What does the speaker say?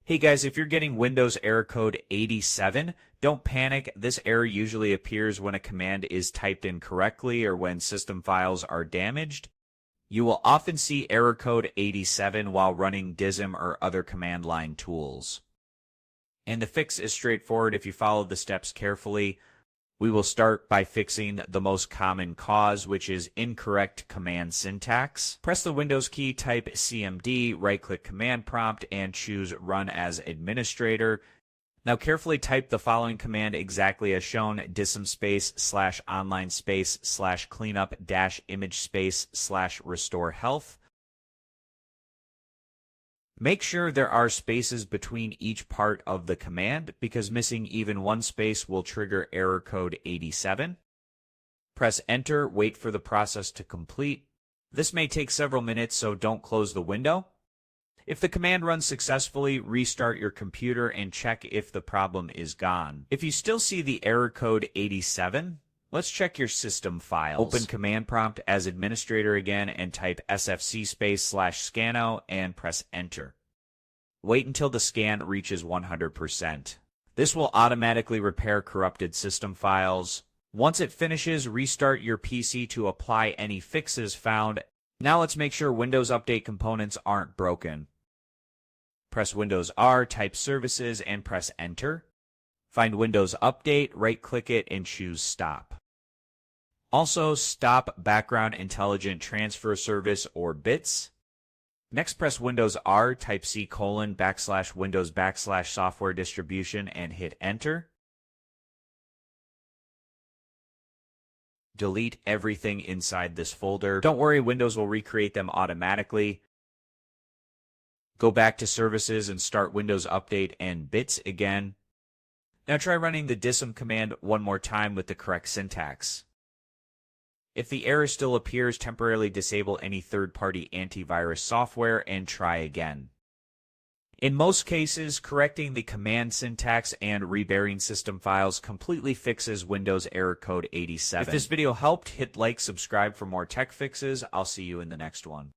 Hey guys, if you're getting Windows error code 87, don't panic. This error usually appears when a command is typed incorrectly or when system files are damaged. You will often see error code 87 while running DISM or other command line tools. And the fix is straightforward if you follow the steps carefully. We will start by fixing the most common cause, which is incorrect command syntax. Press the Windows key, type CMD, right-click Command Prompt, and choose Run as Administrator. Now carefully type the following command exactly as shown: dism space / online space / cleanup - image space / restore health. Make sure there are spaces between each part of the command, because missing even one space will trigger error code 87. Press Enter, wait for the process to complete. This may take several minutes, so don't close the window. If the command runs successfully, restart your computer and check if the problem is gone. If you still see the error code 87, let's check your system files. Open Command Prompt as administrator again and type sfc space /scano and press Enter. Wait until the scan reaches 100%. This will automatically repair corrupted system files. Once it finishes, restart your PC to apply any fixes found. Now let's make sure Windows Update components aren't broken. Press Windows R, type Services, and press Enter. Find Windows Update, right-click it, and choose Stop. Also, stop Background Intelligent Transfer Service or BITS. Next, press Windows R, type C:\Windows \software distribution, and hit Enter. Delete everything inside this folder. Don't worry, Windows will recreate them automatically. Go back to Services and start Windows Update and BITS again. Now try running the DISM command one more time with the correct syntax. If the error still appears, temporarily disable any third-party antivirus software and try again. In most cases, correcting the command syntax and rebearing system files completely fixes Windows error code 87. If this video helped, hit like, subscribe for more tech fixes. I'll see you in the next one.